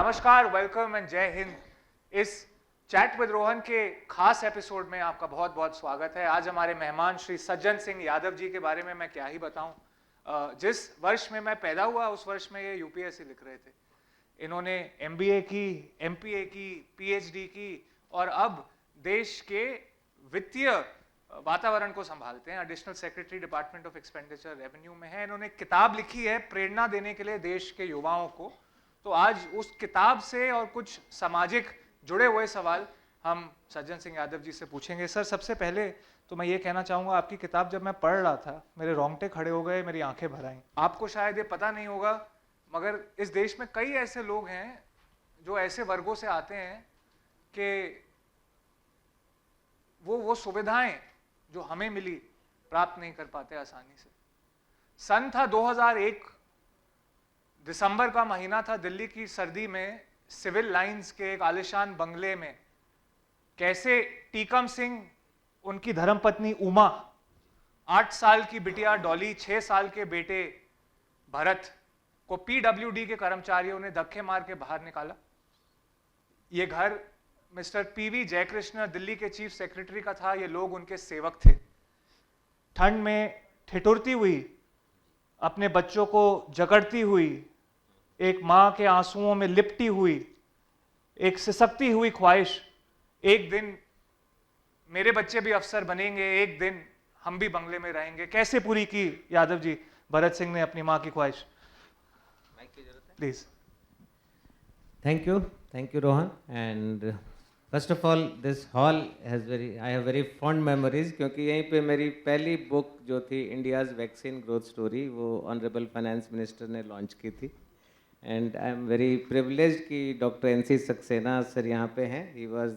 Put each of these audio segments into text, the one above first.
नमस्कार, welcome and जय हिंद। इस चैट विद रोहन के खास एपिसोड में आपका बहुत बहुत स्वागत है। आज हमारे मेहमान श्री सज्जन सिंह यादव जी के बारे में मैं क्या ही बताऊं। जिस वर्ष में मैं पैदा हुआ उस वर्ष में ये यूपीएससी लिख रहे थे। इन्होंने एमबीए की, एमपीए की, पीएचडी की और अब देश के वित्तीय वातावरण को संभालते हैं। Additional secretary department of expenditure revenue में है। इन्होंने किताब लिखी है प्रेरणा देने के लिए देश के युवाओं को। तो आज उस किताब से और कुछ सामाजिक जुड़े हुए सवाल हम सज्जन सिंह यादव जी से पूछेंगे। सर, सबसे पहले तो मैं ये कहना चाहूँगा, आपकी किताब जब मैं पढ़ रहा था मेरे रोंगटे खड़े हो गए, मेरी आंखें भर आईं। आपको शायद ये पता नहीं होगा, मगर इस देश में कई ऐसे लोग हैं जो ऐसे वर्गों से आते हैं कि वो सुविधाएं जो हमें मिली प्राप्त नहीं कर पाते आसानी से। सन था 2001, दिसंबर का महीना था। दिल्ली की सर्दी में सिविल लाइंस के एक आलिशान बंगले में कैसे टीकम सिंह, उनकी धर्मपत्नी उमा, 8 साल की बिटिया डॉली, 6 साल के बेटे भरत को पीडब्ल्यूडी के कर्मचारियों ने धक्के मार के बाहर निकाला। ये घर मिस्टर पीवी जयकृष्ण, दिल्ली के चीफ सेक्रेटरी का था। ये लोग उनके सेवक थे। ठंड में ठिठुरती हुई, अपने बच्चों को जकड़ती हुई, एक मां के आंसुओं में लिपटी हुई, एक सिसकती हुई ख्वाहिश, एक दिन मेरे बच्चे भी अफसर बनेंगे, एक दिन हम भी बंगले में रहेंगे, कैसे पूरी की यादव जी भरत सिंह ने अपनी मां की ख्वाहिश? Please. Thank you, Rohan. And first of all, this hall has I have very fond memories क्योंकि यहीं पे मेरी पहली बुक जो थी इंडियाज़ वैक्सीन ग्रोथ स्टोरी, वो ऑनरेबल फाइनेंस मिनिस्टर ने लॉन्च की थी। And I am very privileged कि डॉक्टर एनसी सक्सेना सर यहाँ पे हैं। He was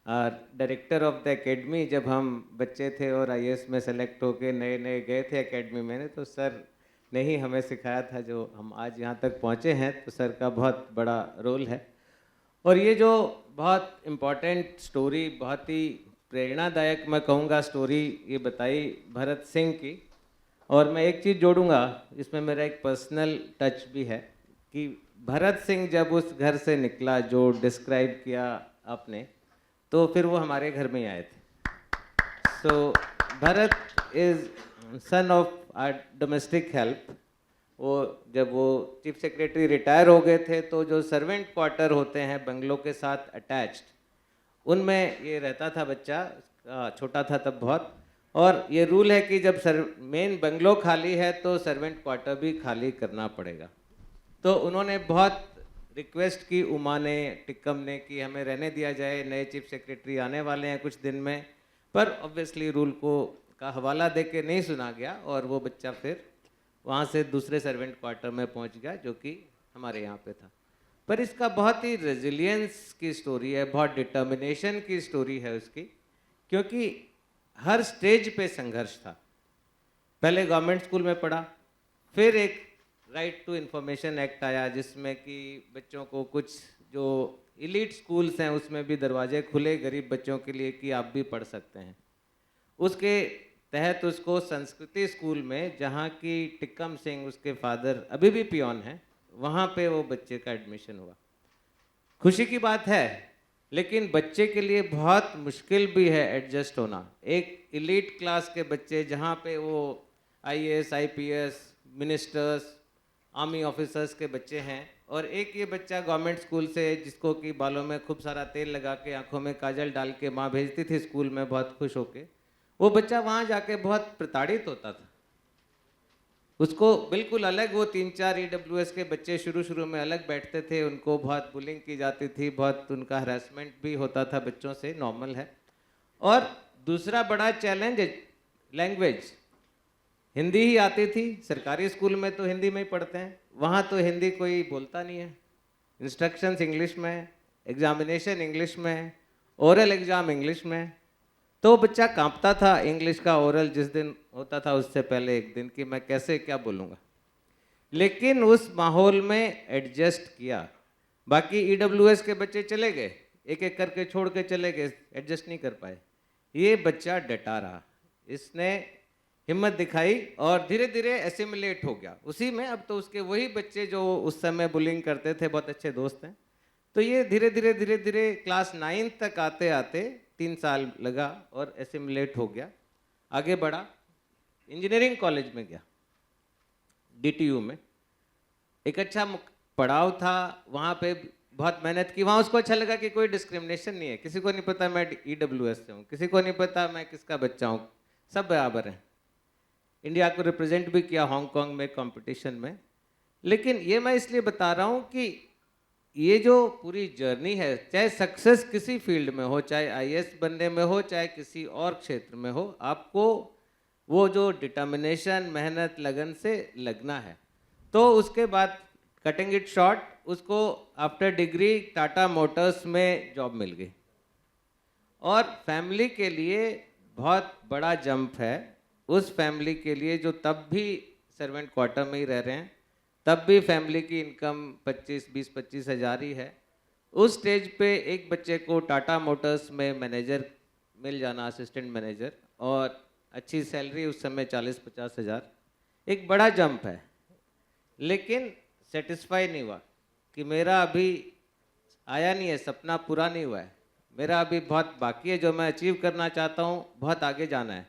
director of the academy जब हम बच्चे थे और आईएएस में सेलेक्ट होके नए नए गए थे एकेडमी में, तो सर ने ही हमें सिखाया था जो हम आज यहाँ तक पहुँचे हैं। तो सर का बहुत बड़ा रोल है। और ये जो बहुत इम्पॉर्टेंट स्टोरी, बहुत ही प्रेरणादायक मैं कहूँगा स्टोरी ये बताई भरत सिंह की। और मैं एक चीज़ जोड़ूंगा, इसमें मेरा एक पर्सनल टच भी है कि भरत सिंह जब उस घर से निकला जो डिस्क्राइब किया आपने, तो फिर वो हमारे घर में ही आए थे। So Bharat is son of our domestic help. वो जब वो चीफ सेक्रेटरी रिटायर हो गए थे तो जो सर्वेंट क्वार्टर होते हैं बंगलों के साथ अटैच्ड, उनमें ये रहता था बच्चा, छोटा था तब बहुत। और ये रूल है कि जब मेन बंगलो खाली है तो सर्वेंट क्वार्टर भी खाली करना पड़ेगा। तो उन्होंने बहुत रिक्वेस्ट की उमा ने, टिक्कम ने, कि हमें रहने दिया जाए, नए चीफ सेक्रेटरी आने वाले हैं कुछ दिन में। पर ऑब्वियसली रूल का हवाला दे के नहीं सुना गया और वो बच्चा फिर वहाँ से दूसरे सर्वेंट क्वार्टर में पहुँच गया जो कि हमारे यहाँ पे था। पर इसका बहुत ही रेजिलियंस की स्टोरी है, बहुत डिटर्मिनेशन की स्टोरी है उसकी, क्योंकि हर स्टेज पे संघर्ष था। पहले गवर्नमेंट स्कूल में पढ़ा, फिर एक राइट टू इन्फॉर्मेशन एक्ट आया जिसमें कि बच्चों को कुछ जो इलीट स्कूल्स हैं उसमें भी दरवाजे खुले गरीब बच्चों के लिए कि आप भी पढ़ सकते हैं। उसके तहत उसको संस्कृति स्कूल में, जहाँ की टिक्कम सिंह उसके फादर अभी भी पियोन हैं, वहाँ पे वो बच्चे का एडमिशन हुआ। खुशी की बात है, लेकिन बच्चे के लिए बहुत मुश्किल भी है एडजस्ट होना। एक इलीट क्लास के बच्चे जहाँ पे वो IAS, IPS, ministers, army officers के बच्चे हैं, और एक ये बच्चा गवर्नमेंट स्कूल से जिसको कि बालों में खूब सारा तेल लगा के, आंखों में काजल डाल के माँ भेजती थी स्कूल में बहुत खुश होके, वो बच्चा वहाँ जाके बहुत प्रताड़ित होता था। उसको बिल्कुल अलग, वो 3-4 ईडब्ल्यूएस के बच्चे शुरू में अलग बैठते थे, उनको बहुत बुलिंग की जाती थी, बहुत उनका हरासमेंट भी होता था बच्चों से, नॉर्मल है। और दूसरा बड़ा चैलेंज लैंग्वेज, हिंदी ही आती थी। सरकारी स्कूल में तो हिंदी में ही पढ़ते हैं, वहाँ तो हिंदी कोई बोलता नहीं है। इंस्ट्रक्शंस इंग्लिश में, एग्जामिनेशन इंग्लिश में, ओरल एग्ज़ाम इंग्लिश में। तो बच्चा कांपता था इंग्लिश का ओरल जिस दिन होता था उससे पहले एक दिन, कि मैं कैसे क्या बोलूँगा। लेकिन उस माहौल में एडजस्ट किया। बाकी ईडब्ल्यूएस के बच्चे चले गए, एक एक करके छोड़ के चले गए, एडजस्ट नहीं कर पाए। ये बच्चा डटा रहा, इसने हिम्मत दिखाई और धीरे धीरे एसिमिलेट हो गया उसी में। अब तो उसके वही बच्चे जो उस समय बुलिंग करते थे बहुत अच्छे दोस्त हैं। तो ये धीरे धीरे क्लास 9 तक आते आते 3 साल लगा और एसिमुलेट हो गया, आगे बढ़ा, इंजीनियरिंग कॉलेज में गया, DTU में। एक अच्छा पड़ाव था, वहाँ पे बहुत मेहनत की। वहाँ उसको अच्छा लगा कि कोई डिस्क्रिमिनेशन नहीं है, किसी को नहीं पता मैं EWS से हूँ, किसी को नहीं पता मैं किसका बच्चा हूँ, सब बराबर हैं। इंडिया को रिप्रेजेंट भी किया हांगकांग में कंपटीशन में। लेकिन ये मैं इसलिए बता रहा हूँ कि ये जो पूरी जर्नी है, चाहे सक्सेस किसी फील्ड में हो, चाहे IAS बनने में हो, चाहे किसी और क्षेत्र में हो, आपको वो जो डिटर्मिनेशन, मेहनत, लगन से लगना है। तो उसके बाद कटिंग इट शॉर्ट, उसको आफ्टर डिग्री टाटा मोटर्स में जॉब मिल गई। और फैमिली के लिए बहुत बड़ा जंप है, उस फैमिली के लिए जो तब भी सर्वेंट क्वार्टर में ही रह रहे हैं, तब भी फैमिली की इनकम 20-25 हज़ार ही है। उस स्टेज पे एक बच्चे को टाटा मोटर्स में मैनेजर मिल जाना, असिस्टेंट मैनेजर, और अच्छी सैलरी उस समय 40-50 हज़ार, एक बड़ा जंप है। लेकिन सेटिस्फाई नहीं हुआ कि मेरा अभी आया नहीं है, सपना पूरा नहीं हुआ है, मेरा अभी बहुत बाकी है, जो मैं अचीव करना चाहता हूँ, बहुत आगे जाना है,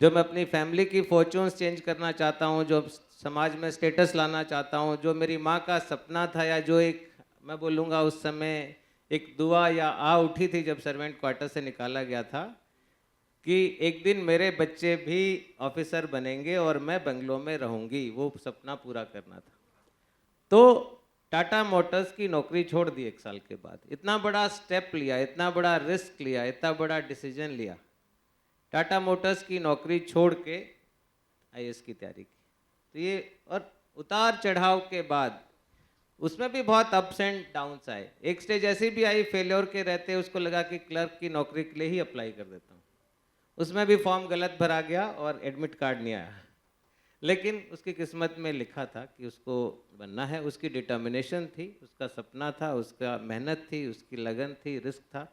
जो मैं अपनी फैमिली की फॉर्चून्स चेंज करना चाहता हूँ, जो समाज में स्टेटस लाना चाहता हूँ, जो मेरी माँ का सपना था, या जो एक मैं बोलूँगा उस समय एक दुआ या आ उठी थी जब सर्वेंट क्वार्टर से निकाला गया था कि एक दिन मेरे बच्चे भी ऑफिसर बनेंगे और मैं बंगलों में रहूँगी, वो सपना पूरा करना था। तो टाटा मोटर्स की नौकरी छोड़ दी 1 साल के बाद। इतना बड़ा स्टेप लिया, इतना बड़ा रिस्क लिया, इतना बड़ा डिसीजन लिया, टाटा मोटर्स की नौकरी छोड़ के IAS की तैयारी की। तो ये, और उतार चढ़ाव के बाद उसमें भी बहुत अप्स एंड डाउन्स आए। एक स्टेज ऐसी भी आई, फेल्योर के रहते उसको लगा कि क्लर्क की नौकरी के लिए ही अप्लाई कर देता हूँ, उसमें भी फॉर्म गलत भरा गया और एडमिट कार्ड नहीं आया। लेकिन उसकी किस्मत में लिखा था कि उसको बनना है, उसकी डिटर्मिनेशन थी, उसका सपना था, उसका मेहनत थी, उसकी लगन थी, रिस्क था,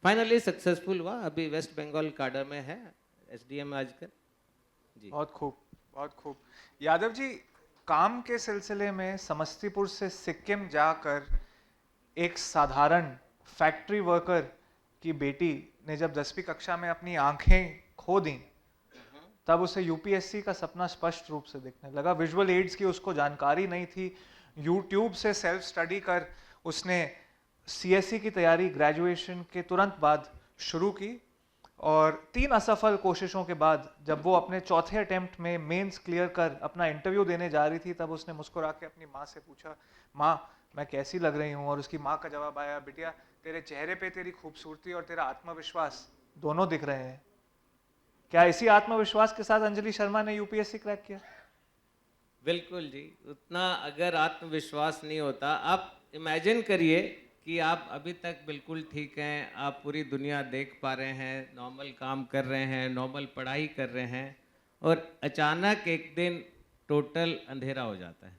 फाइनली सक्सेसफुल हुआ। अभी वेस्ट बंगाल काडर में है, SDM आजकल जी। बहुत खूब, बहुत खूब। यादव जी, काम के सिलसिले में समस्तीपुर से सिक्किम जाकर एक साधारण फैक्ट्री वर्कर की बेटी ने जब 10वीं कक्षा में अपनी आंखें खो दी, तब उसे UPSC का सपना स्पष्ट रूप से दिखने लगा। विजुअल एड्स की उसको जानकारी नहीं थी, यूट्यूब से सेल्फ स्टडी कर उसने CSE की तैयारी ग्रेजुएशन के तुरंत बाद शुरू की, और 3 असफल कोशिशों के बाद जब वो अपने चौथे अटेम्प्ट में मेंस क्लियर कर अपना इंटरव्यू देने जा रही थी, तब उसने मुस्कुरा के अपनी माँ से पूछा, माँ मैं कैसी लग रही हूँ? और उसकी माँ का जवाब आया, बिटिया तेरे चेहरे पे तेरी खूबसूरती और तेरा आत्मविश्वास दोनों दिख रहे हैं। क्या इसी आत्मविश्वास के साथ अंजलि शर्मा ने UPSC क्रैक किया? बिल्कुल जी, उतना अगर आत्मविश्वास नहीं होता, आप इमेजिन करिए कि आप अभी तक बिल्कुल ठीक हैं, आप पूरी दुनिया देख पा रहे हैं, नॉर्मल काम कर रहे हैं, नॉर्मल पढ़ाई कर रहे हैं, और अचानक एक दिन टोटल अंधेरा हो जाता है,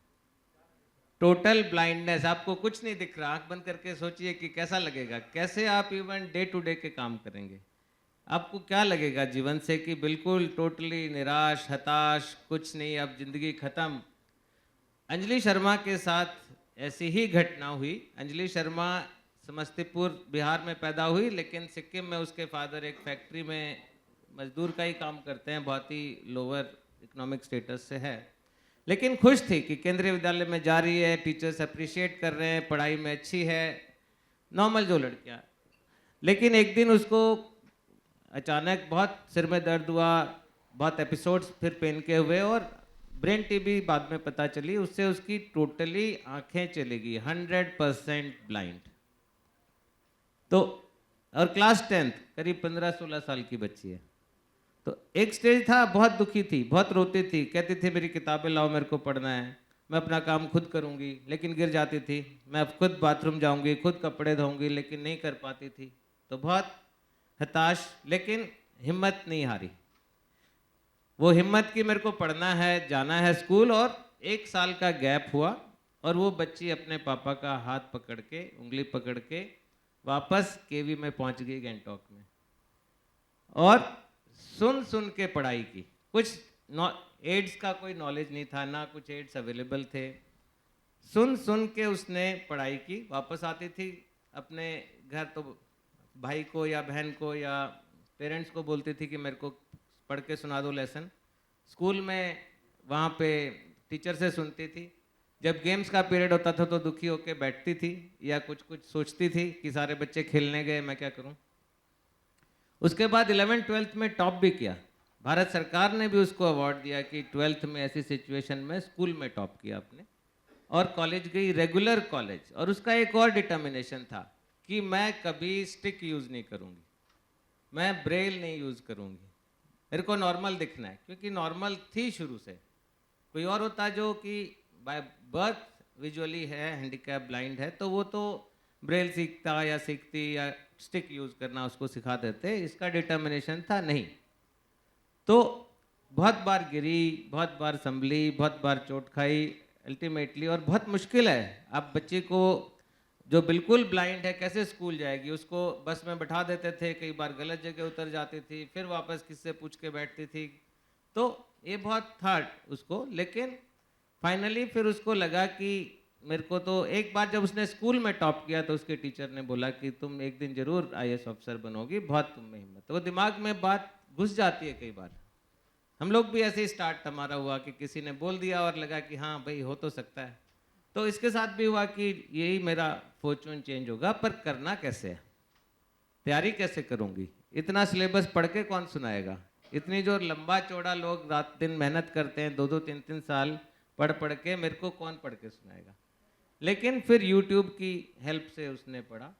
टोटल ब्लाइंडनेस, आपको कुछ नहीं दिख रहा। आंख बंद करके सोचिए कि कैसा लगेगा, कैसे आप इवन डे टू डे के काम करेंगे, आपको क्या लगेगा जीवन से कि बिल्कुल टोटली निराश, हताश, कुछ नहीं, अब जिंदगी खत्म। अंजलि शर्मा के साथ ऐसी ही घटना हुई। अंजलि शर्मा समस्तीपुर बिहार में पैदा हुई, लेकिन सिक्किम में उसके फादर एक फैक्ट्री में मजदूर का ही काम करते हैं, बहुत ही लोअर इकोनॉमिक स्टेटस से है, लेकिन खुश थी कि केंद्रीय विद्यालय में जा रही है, टीचर्स अप्रिशिएट कर रहे हैं, पढ़ाई में अच्छी है, नॉर्मल जो लड़कियाँ। लेकिन एक दिन उसको अचानक बहुत सिर में दर्द हुआ, बहुत एपिसोड्स फिर पेन के हुए, और ब्रेन टीबी बाद में पता चली, उससे उसकी टोटली आंखें चली गई, 100% ब्लाइंड। तो और क्लास 10th, करीब 15-16 साल की बच्ची है। तो एक स्टेज था, बहुत दुखी थी, बहुत रोती थी, कहती थी मेरी किताबें लाओ, मेरे को पढ़ना है, मैं अपना काम खुद करूंगी, लेकिन गिर जाती थी, मैं अब खुद बाथरूम जाऊंगी, खुद कपड़े धोऊंगी, लेकिन नहीं कर पाती थी। तो बहुत हताश, लेकिन हिम्मत नहीं हारी। वो हिम्मत की मेरे को पढ़ना है, जाना है स्कूल, और 1 साल का गैप हुआ, और वो बच्ची अपने पापा का हाथ पकड़ के, उंगली पकड़ के वापस केवी में पहुंच गई, गैंगटॉक में, और सुन सुन के पढ़ाई की। कुछ एड्स का कोई नॉलेज नहीं था, ना कुछ एड्स अवेलेबल थे, सुन सुन के उसने पढ़ाई की। वापस आती थी, अपने घर तो भाई को या बहन को या पेरेंट्स को बोलती थी कि मेरे को पढ़ के सुना दो लेसन। स्कूल में वहाँ पे टीचर से सुनती थी। जब गेम्स का पीरियड होता था तो दुखी होकर बैठती थी या कुछ कुछ सोचती थी कि सारे बच्चे खेलने गए, मैं क्या करूँ। उसके बाद 11th-12th में टॉप भी किया। भारत सरकार ने भी उसको अवार्ड दिया कि 12th में ऐसी सिचुएशन में स्कूल में टॉप किया आपने। और कॉलेज गई, रेगुलर कॉलेज, और उसका एक और डिटर्मिनेशन था कि मैं कभी स्टिक यूज़ नहीं करूँगी, मैं ब्रेल नहीं यूज़ करूँगी, मेरे को नॉर्मल दिखना है, क्योंकि नॉर्मल थी शुरू से। कोई और होता जो कि बाय बर्थ विजुअली है, हैंडीकैप, ब्लाइंड है, तो वो तो ब्रेल सीखता या सीखती या स्टिक यूज़ करना उसको सिखा देते। इसका डिटर्मिनेशन था नहीं। तो बहुत बार गिरी, बहुत बार संभली, बहुत बार चोट खाई अल्टीमेटली। और बहुत मुश्किल है, आप बच्चे को जो बिल्कुल ब्लाइंड है कैसे स्कूल जाएगी। उसको बस में बैठा देते थे, कई बार गलत जगह उतर जाती थी, फिर वापस किससे पूछ के बैठती थी। तो ये बहुत था उसको। लेकिन फाइनली फिर उसको लगा कि मेरे को तो, एक बार जब उसने स्कूल में टॉप किया तो उसके टीचर ने बोला कि तुम एक दिन जरूर IAS ऑफिसर बनोगी, बहुत तुम में हिम्मत। तो वो दिमाग में बात घुस जाती है कई बार। हम लोग भी ऐसे ही स्टार्ट हमारा हुआ कि किसी ने बोल दिया और लगा कि हाँ भाई हो तो सकता है। तो इसके साथ भी हुआ कि यही मेरा फॉर्चून चेंज होगा, पर करना कैसे है, तैयारी कैसे करूँगी, इतना सिलेबस पढ़ के कौन सुनाएगा। इतनी जो लंबा चौड़ा लोग रात दिन मेहनत करते हैं, 2-2 3-3 साल पढ़ पढ़ के, मेरे को कौन पढ़ के सुनाएगा। लेकिन फिर यूट्यूब की हेल्प से उसने पढ़ा।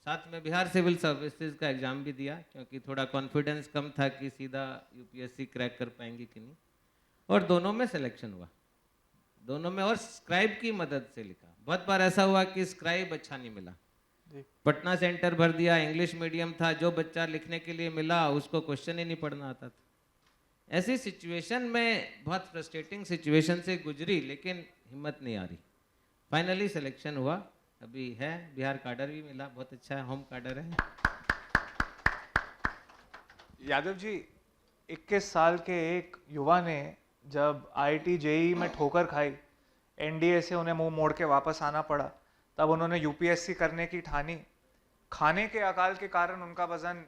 साथ में बिहार सिविल सर्विसेज का एग्ज़ाम भी दिया, क्योंकि थोड़ा कॉन्फिडेंस कम था कि सीधा UPSC क्रैक कर पाएंगे कि नहीं। और दोनों में सिलेक्शन हुआ, दोनों में। और स्क्राइब की मदद से लिखा। बहुत बार ऐसा हुआ कि स्क्राइब अच्छा नहीं मिला, पटना सेंटर भर दिया, इंग्लिश मीडियम था, जो बच्चा लिखने के लिए मिला उसको क्वेश्चन ही नहीं पढ़ना आता था। ऐसी सिचुएशन में, बहुत फ्रस्ट्रेटिंग सिचुएशन से गुजरी, लेकिन हिम्मत नहीं आ रही। फाइनली सिलेक्शन हुआ, अभी है, बिहार कैडर भी मिला, बहुत अच्छा है, होम कैडर है। यादव जी, 21 साल के एक युवा ने जब IIT JEE में ठोकर खाई, NDA से उन्हें मुंह मोड़ के वापस आना पड़ा, तब उन्होंने UPSC करने की ठानी। खाने के अकाल के कारण उनका वजन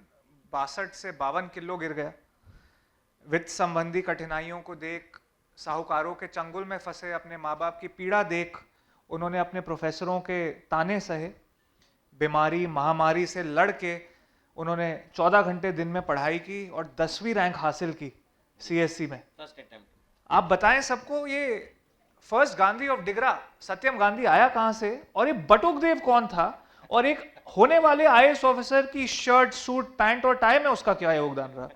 62 से 52 किलो गिर गया। वित्त संबंधी कठिनाइयों को देख, साहूकारों के चंगुल में फंसे अपने माँ बाप की पीड़ा देख, उन्होंने अपने प्रोफेसरों के ताने सहे। बीमारी महामारी से लड़ के उन्होंने 14 घंटे दिन में पढ़ाई की और 10वीं रैंक हासिल की CSC में। आप बताएं सबको, ये फर्स्ट गांधी ऑफ डिगरा सत्यम गांधी आया कहां से, और ये बटुकदेव कौन था, और एक होने वाले IAS ऑफिसर की शर्ट, सूट, पैंट और टाई में उसका क्या योगदान रहा।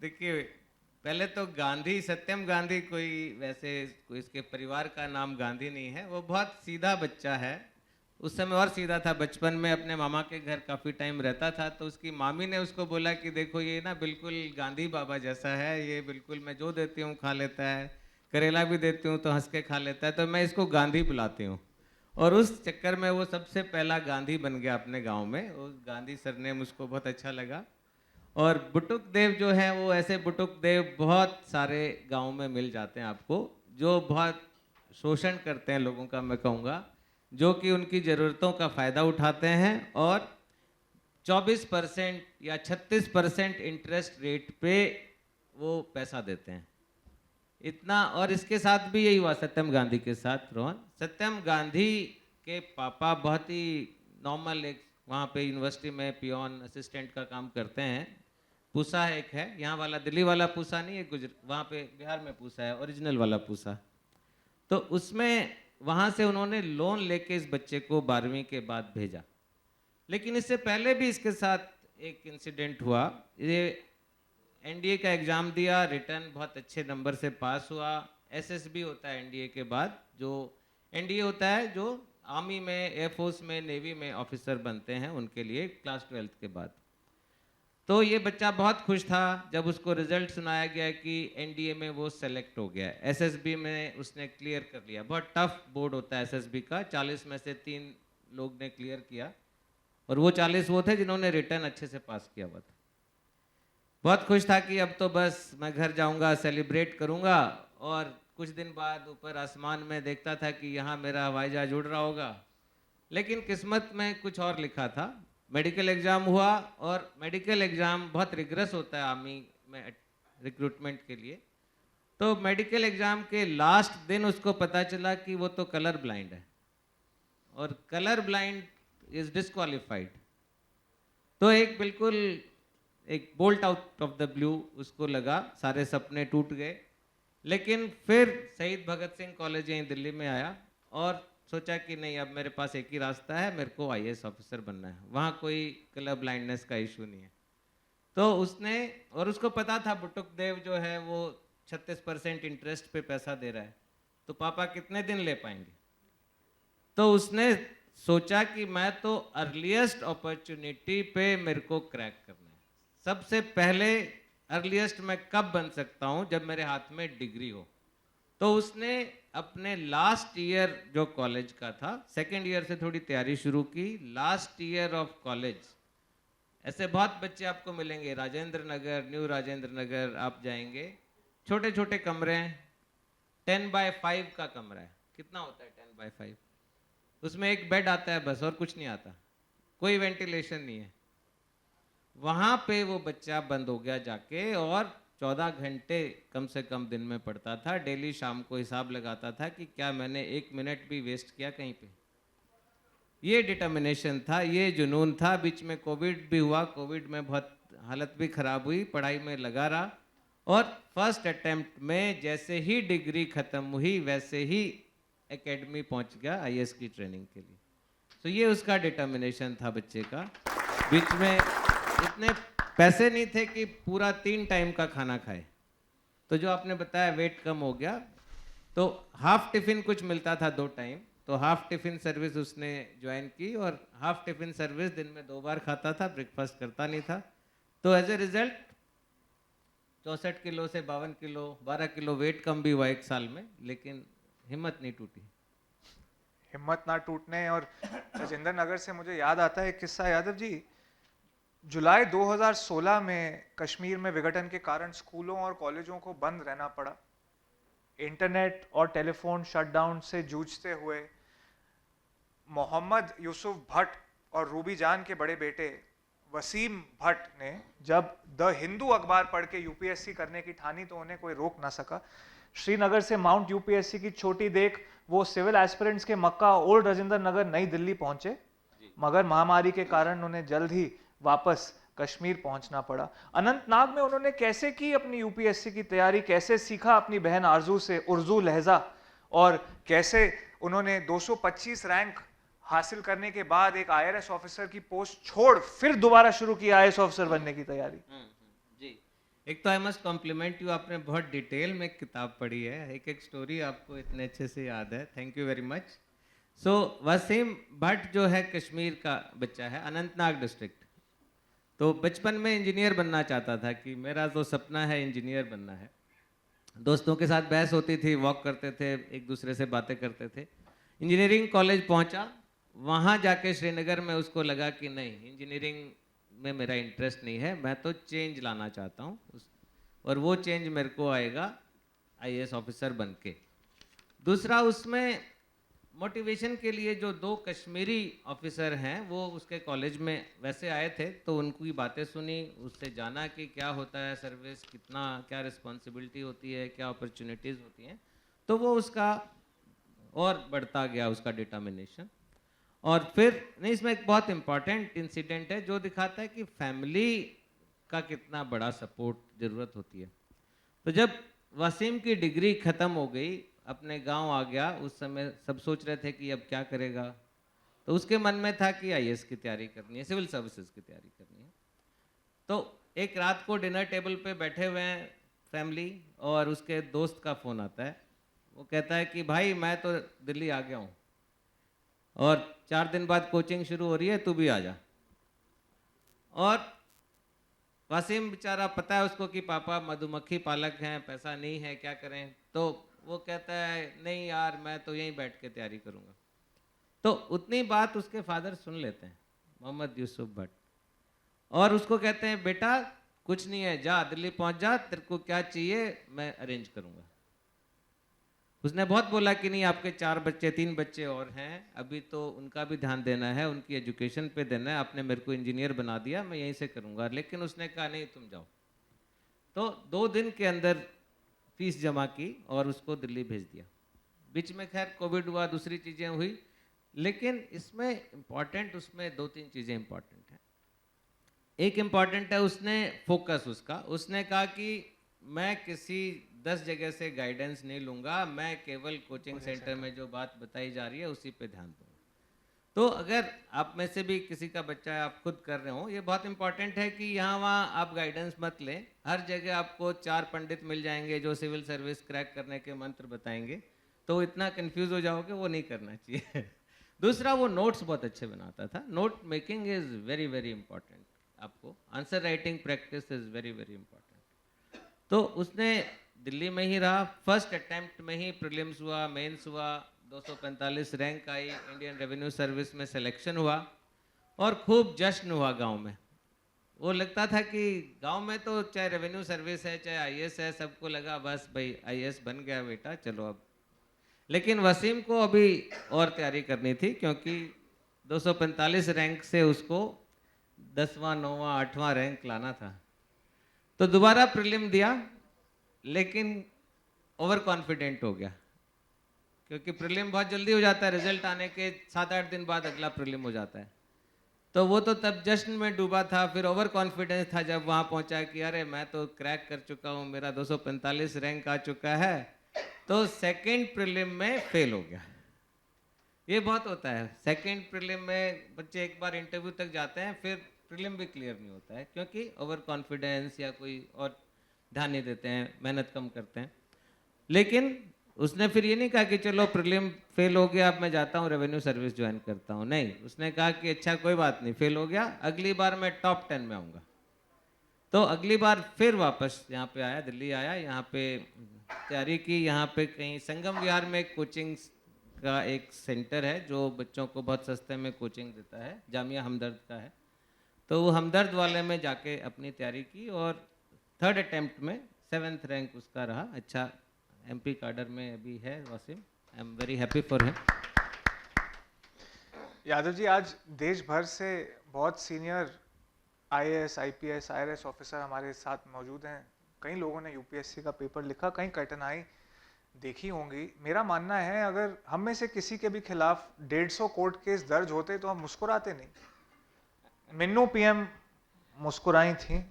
देखिए, पहले तो गांधी, सत्यम गांधी कोई वैसे कोई इसके परिवार का नाम गांधी नहीं है। वो बहुत सीधा बच्चा है। उस समय और सीधा था, बचपन में अपने मामा के घर काफ़ी टाइम रहता था। तो उसकी मामी ने उसको बोला कि देखो ये ना बिल्कुल गांधी बाबा जैसा है, ये बिल्कुल मैं जो देती हूँ खा लेता है, करेला भी देती हूँ तो हंस के खा लेता है, तो मैं इसको गांधी बुलाती हूँ। और उस चक्कर में वो सबसे पहला गांधी बन गया अपने गाँव में। उस गांधी सरनेम उसको बहुत अच्छा लगा। और बुटुक देव जो है, वो ऐसे बुटुक देव बहुत सारे गाँव में मिल जाते हैं आपको, जो बहुत शोषण करते हैं लोगों का, मैं कहूँगा, जो कि उनकी ज़रूरतों का फ़ायदा उठाते हैं और 24% या 36% इंटरेस्ट रेट पे वो पैसा देते हैं, इतना। और इसके साथ भी यही हुआ सत्यम गांधी के साथ, रोहन। सत्यम गांधी के पापा बहुत ही नॉर्मल, एक वहाँ पे यूनिवर्सिटी में पियोन असिस्टेंट का काम करते हैं। पूसा एक है, यहाँ वाला दिल्ली वाला पूसा नहीं है, वहाँ पे बिहार में पूसा है, ओरिजिनल वाला पूसा। तो उसमें वहाँ से उन्होंने लोन लेके इस बच्चे को 12वीं के बाद भेजा। लेकिन इससे पहले भी इसके साथ एक इंसिडेंट हुआ। ये NDA का एग्ज़ाम दिया, रिटर्न बहुत अच्छे नंबर से पास हुआ। SSB होता है NDA के बाद, जो NDA होता है जो आर्मी में, एयरफोर्स में, नेवी में ऑफिसर बनते हैं, उनके लिए क्लास 12th के बाद। तो ये बच्चा बहुत खुश था जब उसको रिजल्ट सुनाया गया कि NDA में वो सेलेक्ट हो गया। SSB में उसने क्लियर कर लिया। बहुत टफ बोर्ड होता है SSB का, 40 में से 3 लोग ने क्लियर किया, और वो 40 वो थे जिन्होंने रिटर्न अच्छे से पास किया हुआ था। बहुत खुश था कि अब तो बस मैं घर जाऊंगा, सेलिब्रेट करूंगा। और कुछ दिन बाद ऊपर आसमान में देखता था कि यहाँ मेरा हवाई जहाज उड़ रहा होगा। लेकिन किस्मत में कुछ और लिखा था। मेडिकल एग्ज़ाम हुआ और मेडिकल एग्ज़ाम बहुत रिग्रेस होता है आर्मी में रिक्रूटमेंट के लिए। तो मेडिकल एग्ज़ाम के लास्ट दिन उसको पता चला कि वो तो कलर ब्लाइंड है और कलर ब्लाइंड इज़ डिस्क्वालिफाइड। तो एक बिल्कुल एक bolt out of the blue उसको लगा, सारे सपने टूट गए। लेकिन फिर शहीद भगत सिंह कॉलेज यहीं दिल्ली में आया और सोचा कि नहीं, अब मेरे पास एक ही रास्ता है, मेरे को आईएएस ऑफिसर बनना है। वहाँ कोई कलर ब्लाइंडनेस का इशू नहीं है। तो उसने, और उसको पता था बुटुक देव जो है वो 36% इंटरेस्ट पे पैसा दे रहा है, तो पापा कितने दिन ले पाएंगे। तो उसने सोचा कि मैं तो अर्लीस्ट अपॉर्चुनिटी पे मेरे को क्रैक करना है। सबसे पहले अर्लीस्ट मैं कब बन सकता हूँ, जब मेरे हाथ में डिग्री हो। तो उसने अपने लास्ट ईयर जो कॉलेज का था, सेकेंड ईयर से थोड़ी तैयारी शुरू की। लास्ट ईयर ऑफ कॉलेज, ऐसे बहुत बच्चे आपको मिलेंगे, राजेंद्र नगर, न्यू राजेंद्र नगर आप जाएंगे, छोटे छोटे कमरे हैं, 10x5 का कमरा है। कितना होता है 10x5? उसमें एक बेड आता है बस, और कुछ नहीं आता, कोई वेंटिलेशन नहीं है। वहाँ पे वो बच्चा बंद हो गया जाके, और 14 घंटे कम से कम दिन में पढ़ता था। डेली शाम को हिसाब लगाता था कि क्या मैंने 1 मिनट भी वेस्ट किया कहीं पे। ये डिटर्मिनेशन था, ये जुनून था। बीच में कोविड भी हुआ, कोविड में बहुत हालत भी खराब हुई, पढ़ाई में लगा रहा, और फर्स्ट अटेम्प्ट में जैसे ही डिग्री खत्म हुई वैसे ही एकेडमी पहुंच गया आईएएस की ट्रेनिंग के लिए। तो ये उसका डिटर्मिनेशन था बच्चे का। बीच में इतने पैसे नहीं थे कि पूरा 3 टाइम का खाना खाए। तो जो आपने बताया वेट कम हो गया, तो हाफ टिफिन कुछ मिलता था 2 टाइम, तो हाफ टिफिन सर्विस उसने ज्वाइन की, और हाफ टिफिन सर्विस दिन में 2 बार खाता था, ब्रेकफास्ट करता नहीं था। तो एज ए रिजल्ट 64 किलो से 52 किलो, 12 किलो वेट कम भी हुआ 1 साल में, लेकिन हिम्मत नहीं टूटी। हिम्मत ना टूटने। और राजेंद्र नगर से मुझे याद आता है एक किस्सा, यादव जी। जुलाई 2016 में कश्मीर में विघटन के कारण स्कूलों और कॉलेजों को बंद रहना पड़ा। इंटरनेट और टेलीफोन शटडाउन से जूझते हुए मोहम्मद यूसुफ भट्ट और रूबी जान के बड़े बेटे वसीम भट्ट ने जब द हिंदू अखबार पढ़ के यूपीएससी करने की ठानी, तो उन्हें कोई रोक ना सका। श्रीनगर से माउंट यूपीएससी की छोटी देख वो सिविल एस्पिरेंट्स के मक्का ओल्ड राजेंद्र नगर नई दिल्ली पहुंचे, मगर महामारी के कारण उन्हें जल्द ही वापस कश्मीर पहुंचना पड़ा। अनंतनाग में उन्होंने कैसे की अपनी यूपीएससी की तैयारी, कैसे सीखा अपनी बहन आरजू से उर्दू लहजा, और कैसे उन्होंने 225 रैंक हासिल करने के बाद एक आईआरएस ऑफिसर की पोस्ट छोड़ फिर दोबारा शुरू की आईएएस ऑफिसर बनने की तैयारी। जी, एक तो आई मस्ट कॉम्प्लीमेंट यू, आपने बहुत डिटेल में किताब पढ़ी है, एक एक स्टोरी आपको इतने अच्छे से याद है, थैंक यू वेरी मच। सो वसीम भट्ट जो है कश्मीर का बच्चा है, अनंतनाग डिस्ट्रिक्ट। तो बचपन में इंजीनियर बनना चाहता था कि मेरा तो सपना है इंजीनियर बनना है। दोस्तों के साथ बहस होती थी, वॉक करते थे, एक दूसरे से बातें करते थे। इंजीनियरिंग कॉलेज पहुंचा, वहाँ जाके श्रीनगर में उसको लगा कि नहीं, इंजीनियरिंग में मेरा इंटरेस्ट नहीं है, मैं तो चेंज लाना चाहता हूँ, और वो चेंज मेरे को आएगा आईएएस ऑफिसर बन के। दूसरा, उसमें मोटिवेशन के लिए जो 2 कश्मीरी ऑफिसर हैं वो उसके कॉलेज में वैसे आए थे, तो उनकी बातें सुनी, उससे जाना कि क्या होता है सर्विस, कितना क्या रिस्पॉन्सिबिलिटी होती है, क्या अपॉर्चुनिटीज़ होती हैं। तो वो उसका और बढ़ता गया उसका डिटर्मिनेशन। और फिर नहीं, इसमें एक बहुत इंपॉर्टेंट इंसिडेंट है जो दिखाता है कि फैमिली का कितना बड़ा सपोर्ट ज़रूरत होती है। तो जब वसीम की डिग्री ख़त्म हो गई, अपने गांव आ गया, उस समय सब सोच रहे थे कि अब क्या करेगा, तो उसके मन में था कि आईएएस की तैयारी करनी है, सिविल सर्विसेज की तैयारी करनी है। तो एक रात को डिनर टेबल पे बैठे हुए हैं फैमिली, और उसके दोस्त का फ़ोन आता है। वो कहता है कि भाई मैं तो दिल्ली आ गया हूँ, और 4 दिन बाद कोचिंग शुरू हो रही है, तू भी आ जा। और वसीम बेचारा, पता है उसको कि पापा मधुमक्खी पालक हैं, पैसा नहीं है, क्या करें। तो वो कहता है नहीं यार, मैं तो यहीं बैठ के तैयारी करूँगा। तो उतनी बात उसके फादर सुन लेते हैं, मोहम्मद यूसुफ भट्ट, और उसको कहते हैं बेटा कुछ नहीं है, जा दिल्ली पहुँच जा, तेरे को क्या चाहिए मैं अरेंज करूँगा। उसने बहुत बोला कि नहीं आपके 4 बच्चे 3 बच्चे और हैं, अभी तो उनका भी ध्यान देना है, उनकी एजुकेशन पे देना है, आपने मेरे को इंजीनियर बना दिया, मैं यहीं से करूँगा। लेकिन उसने कहा नहीं तुम जाओ। तो 2 दिन के अंदर फीस जमा की और उसको दिल्ली भेज दिया। बीच में खैर कोविड हुआ, दूसरी चीज़ें हुई, लेकिन इसमें इम्पॉर्टेंट उसमें 2-3 चीज़ें इम्पॉर्टेंट हैं। एक इम्पॉर्टेंट है उसने फोकस उसने कहा कि मैं किसी 10 जगह से गाइडेंस नहीं लूँगा, मैं केवल कोचिंग सेंटर में जो बात बताई जा रही है उसी पे ध्यान दूँगा। तो अगर आप में से भी किसी का बच्चा है, आप खुद कर रहे हो, ये बहुत इंपॉर्टेंट है कि यहाँ वहाँ आप गाइडेंस मत लें। हर जगह आपको 4 पंडित मिल जाएंगे जो सिविल सर्विस क्रैक करने के मंत्र बताएंगे, तो इतना कंफ्यूज हो जाओगे, वो नहीं करना चाहिए। दूसरा, वो नोट्स बहुत अच्छे बनाता था। Note making is very very important. आपको answer writing practice is very very important. तो उसने दिल्ली में ही रहा, फर्स्ट अटेम्प्ट में ही प्रीलिम्स हुआ, मेंस हुआ, 245 रैंक आई, इंडियन रेवेन्यू सर्विस में सिलेक्शन हुआ और खूब जश्न हुआ गांव में। वो लगता था कि गांव में तो चाहे रेवेन्यू सर्विस है चाहे आईएएस है, सबको लगा बस भाई आईएएस बन गया बेटा, चलो अब। लेकिन वसीम को अभी और तैयारी करनी थी, क्योंकि 245 रैंक से उसको 10वां 9वां 8वां रैंक लाना था। तो दोबारा प्रीलिम दिया, लेकिन ओवर कॉन्फिडेंट हो गया, क्योंकि प्रीलिम बहुत जल्दी हो जाता है, रिजल्ट आने के 7-8 दिन बाद अगला प्रीलिम हो जाता है। तो वो तो तब जश्न में डूबा था, फिर ओवर कॉन्फिडेंस था जब वहाँ पहुँचा कि अरे मैं तो क्रैक कर चुका हूँ, मेरा 245 रैंक आ चुका है। तो सेकंड प्रीलिम में फेल हो गया। ये बहुत होता है, सेकंड प्रीलिम में बच्चे एक बार इंटरव्यू तक जाते हैं, फिर प्रीलिम भी क्लियर नहीं होता है, क्योंकि ओवर कॉन्फिडेंस या कोई और ध्यान नहीं देते हैं, मेहनत कम करते हैं। लेकिन उसने फिर ये नहीं कहा कि चलो प्रीलिम फेल हो गया, अब मैं जाता हूँ रेवेन्यू सर्विस ज्वाइन करता हूँ। नहीं, उसने कहा कि अच्छा कोई बात नहीं, फेल हो गया, अगली बार मैं टॉप 10 में आऊँगा। तो अगली बार फिर वापस यहाँ पे आया, दिल्ली आया, यहाँ पे तैयारी की। यहाँ पे कहीं संगम विहार में कोचिंग का एक सेंटर है जो बच्चों को बहुत सस्ते में कोचिंग देता है, जामिया हमदर्द का है। तो वो हमदर्द वाले में जाके अपनी तैयारी की और थर्ड अटेम्प्ट में 7th रैंक उसका रहा। अच्छा, एमपी काडर में अभी है Wasim, I am very happy for him. Yadav ji, आज देश भर से बहुत senior IAS, IPS, IRS officer हमारे साथ मौजूद हैं। कई लोगों ने यूपीएससी का पेपर लिखा, कई कठिनाई देखी होंगी। मेरा मानना है अगर हम में से किसी के भी खिलाफ 150 कोर्ट केस दर्ज होते तो हम मुस्कुराते नहीं। मिन्नू पीएम मुस्कुराई थी।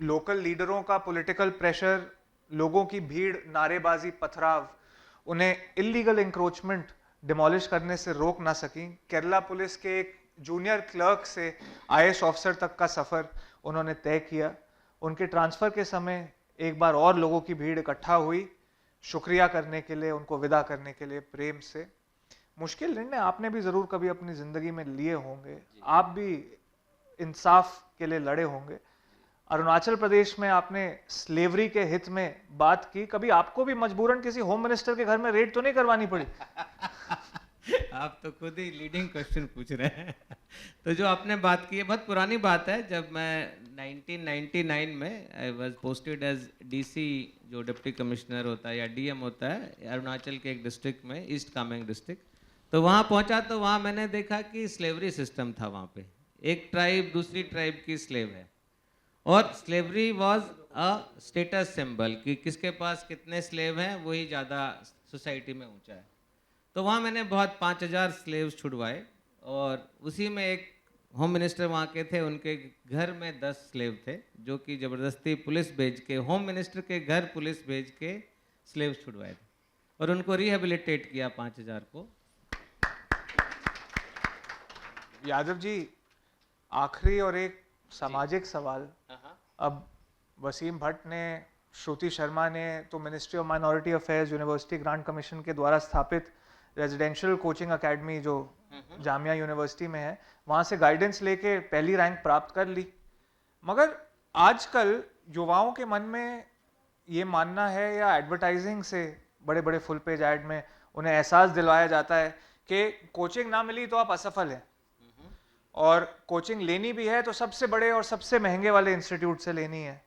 लोकल लीडरों का पॉलिटिकल प्रेशर, लोगों की भीड़, नारेबाजी, पथराव उन्हें इलीगल इंक्रोचमेंट डिमोलिश करने से रोक ना सकी। केरला पुलिस के एक जूनियर क्लर्क से आईएएस ऑफिसर तक का सफर उन्होंने तय किया। उनके ट्रांसफर के समय एक बार और लोगों की भीड़ इकट्ठा हुई, शुक्रिया करने के लिए, उनको विदा करने के लिए प्रेम से। मुश्किल निर्णय आपने भी जरूर कभी अपनी जिंदगी में लिए होंगे, आप भी इंसाफ के लिए लड़े होंगे। अरुणाचल प्रदेश में आपने स्लेवरी के हित में बात की, कभी आपको भी मजबूरन किसी होम मिनिस्टर के घर में रेड तो नहीं करवानी पड़ी? आप तो खुद ही लीडिंग क्वेश्चन पूछ रहे हैं। तो जो आपने बात की है बहुत पुरानी बात है। जब मैं 1999 में I was posted as DC, जो डिप्टी कमिश्नर होता है या डीएम होता है अरुणाचल के एक डिस्ट्रिक्ट में, ईस्ट कामेंग डिस्ट्रिक्ट। तो वहाँ पहुँचा तो वहाँ मैंने देखा कि स्लेवरी सिस्टम था। वहाँ पे एक ट्राइब दूसरी ट्राइब की स्लेव है, और slavery was a status symbol कि किसके पास कितने स्लेव हैं वही ज़्यादा सोसाइटी में ऊंचा है। तो वहाँ मैंने बहुत 5000 स्लेव्स छुड़वाए, और उसी में एक होम मिनिस्टर वहाँ के थे, उनके घर में 10 स्लेव थे, जो कि ज़बरदस्ती पुलिस भेज के, होम मिनिस्टर के घर पुलिस भेज के स्लेव्स छुड़वाए थे और उनको रिहेबिलिटेट किया 5000 को। यादव जी, आखिरी और एक सामाजिक सवाल। अब वसीम भट्ट ने, श्रुति शर्मा ने तो ministry of minority affairs, university grant commission के द्वारा स्थापित रेजिडेंशियल कोचिंग एकेडमी जो जामिया यूनिवर्सिटी में है, वहाँ से गाइडेंस लेके पहली रैंक प्राप्त कर ली। मगर आजकल युवाओं के मन में ये मानना है, या एडवर्टाइजिंग से बड़े बड़े फुल पेज ऐड में उन्हें एहसास दिलवाया जाता है कि कोचिंग ना मिली तो आप असफल हैं, और कोचिंग लेनी भी है तो सबसे बड़े और सबसे महंगे वाले इंस्टीट्यूट से लेनी है।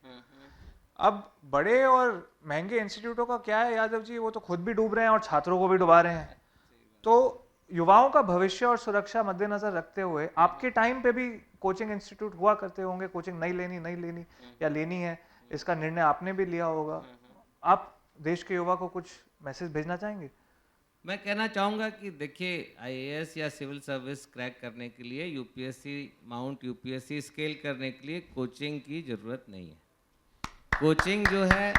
अब बड़े और महंगे इंस्टीट्यूटों का क्या है यादव जी, वो तो खुद भी डूब रहे हैं और छात्रों को भी डुबा रहे हैं। तो युवाओं का भविष्य और सुरक्षा मद्देनजर रखते हुए आपके टाइम पे भी कोचिंग इंस्टीट्यूट हुआ करते होंगे, कोचिंग नहीं लेनी या लेनी है, इसका निर्णय आपने भी लिया होगा। आप देश के युवा को कुछ मैसेज भेजना चाहेंगे? मैं कहना चाहूँगा कि देखिए, आईएएस या सिविल सर्विस क्रैक करने के लिए यूपीएससी, माउंट यूपीएससी स्केल करने के लिए कोचिंग की ज़रूरत नहीं है। कोचिंग जो है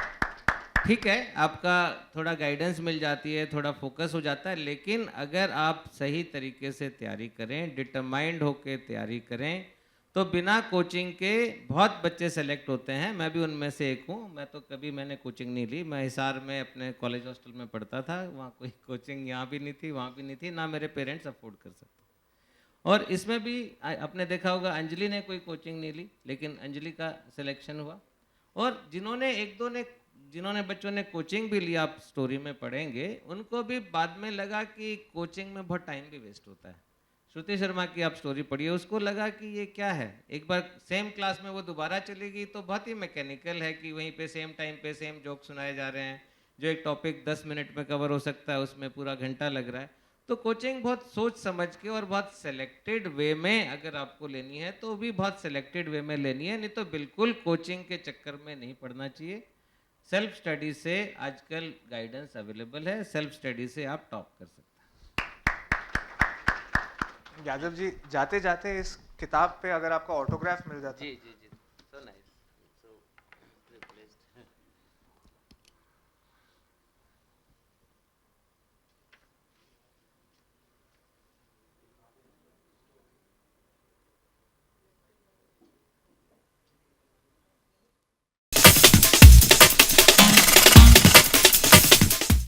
ठीक है, आपका थोड़ा गाइडेंस मिल जाती है, थोड़ा फोकस हो जाता है, लेकिन अगर आप सही तरीके से तैयारी करें, डिटरमाइंड होकर तैयारी करें, तो बिना कोचिंग के बहुत बच्चे सेलेक्ट होते हैं। मैं भी उनमें से एक हूँ। मैंने कोचिंग नहीं ली। मैं हिसार में अपने कॉलेज हॉस्टल में पढ़ता था। वहाँ कोई कोचिंग यहाँ भी नहीं थी, वहाँ भी नहीं थी, ना मेरे पेरेंट्स अफोर्ड कर सकते। और इसमें भी आपने देखा होगा, अंजलि ने कोई कोचिंग नहीं ली, लेकिन अंजलि का सिलेक्शन हुआ। और जिन्होंने बच्चों ने कोचिंग भी लिया, आप स्टोरी में पढ़ेंगे, उनको भी बाद में लगा कि कोचिंग में बहुत टाइम भी वेस्ट होता है। श्रुति शर्मा की आप स्टोरी पढ़िए, उसको लगा कि ये क्या है। एक बार सेम क्लास में वो दोबारा चली गई तो बहुत ही मैकेनिकल है कि वहीं पे सेम टाइम पे सेम जोक सुनाए जा रहे हैं। जो एक टॉपिक 10 मिनट में कवर हो सकता है, उसमें पूरा घंटा लग रहा है। तो कोचिंग बहुत सोच समझ के और बहुत सेलेक्टेड वे में अगर आपको लेनी है तो भी बहुत सेलेक्टेड वे में लेनी है, नहीं तो बिल्कुल कोचिंग के चक्कर में नहीं पढ़ना चाहिए। सेल्फ स्टडी से आजकल गाइडेंस अवेलेबल है, सेल्फ स्टडी से आप टॉप कर सकते हैं। यादव जी, जाते जाते इस किताब पे अगर आपका ऑटोग्राफ मिल जाता जी जी जी।